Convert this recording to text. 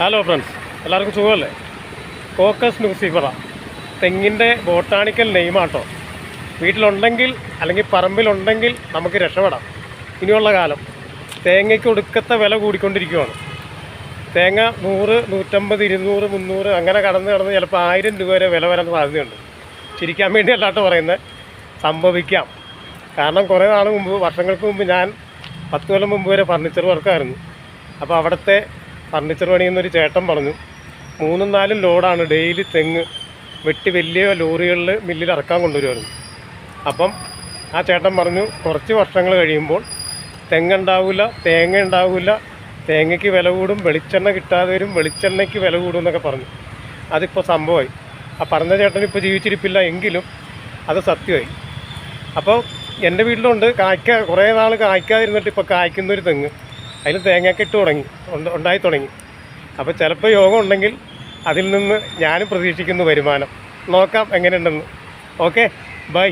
Hello friends, എല്ലാവർക്കും സുഖമല്ലേ? Focus nucifera തെങ്ങിൻ്റെ ബോട്ടാണിക്കൽ നെയ്മാട്ടോ. വീട്ടിലുണ്ടെങ്കിൽ അല്ലെങ്കിൽ പറമ്പിലുണ്ടെങ്കിൽ നമുക്ക് രക്ഷപ്പെടാം. ഇനിയുള്ള കാലം തേങ്ങയ്ക്ക് ഒടുക്കത്തെ വില കൂടിക്കൊണ്ടിരിക്കുകയാണ്. തേങ്ങ 100, 150, 200, 300 അങ്ങനെ കടന്ന് ചിലപ്പോൾ 1000 രൂപ വരെ വില വരാൻ സാധ്യതയുണ്ട്. ചിരിക്കാൻ വേണ്ടി അല്ലാട്ടോ പറയുന്നത്, സംഭവിക്കാം. കാരണം കുറേ നാൾ മുമ്പ്, വർഷങ്ങൾക്ക് മുമ്പ്, ഞാൻ 10 കൊല്ലം മുമ്പ് വരെ ഫർണിച്ചർ വർക്കായിരുന്നു. അപ്പോൾ അവിടുത്തെ ഫർണിച്ചർ പണിയുന്നൊരു ചേട്ടൻ പറഞ്ഞു, 3-4 ലോഡാണ് ഡെയിലി തെങ്ങ് വെട്ടി വലിയ ലോറികളിൽ മില്ലിൽ ഇറക്കാൻ കൊണ്ടുവരുമായിരുന്നു. അപ്പം ആ ചേട്ടൻ പറഞ്ഞു, കുറച്ച് വർഷങ്ങൾ കഴിയുമ്പോൾ തെങ്ങുണ്ടാവില്ല, തേങ്ങ ഉണ്ടാവില്ല, തേങ്ങയ്ക്ക് വില കൂടും, വെളിച്ചെണ്ണ കിട്ടാതെ വരും, വെളിച്ചെണ്ണയ്ക്ക് വില കൂടും എന്നൊക്കെ പറഞ്ഞു. അതിപ്പോൾ സംഭവമായി. ആ പറഞ്ഞ ചേട്ടൻ ഇപ്പോൾ ജീവിച്ചിരിപ്പില്ല, എങ്കിലും അത് സത്യമായി. അപ്പോൾ എൻ്റെ വീട്ടിലുണ്ട് കുറേ നാൾ കായ്ക്കാതിരുന്നിട്ട് ഇപ്പോൾ കായ്ക്കുന്നൊരു തെങ്ങ്. അതിൽ തേങ്ങയൊക്കെ ഇട്ട് ഉണ്ടായി തുടങ്ങി. അപ്പോൾ ചിലപ്പോൾ യോഗം ഉണ്ടെങ്കിൽ അതിൽ നിന്ന് ഞാനും പ്രതീക്ഷിക്കുന്നു വരുമാനം. നോക്കാം എങ്ങനെയുണ്ടെന്ന്. Okay, by.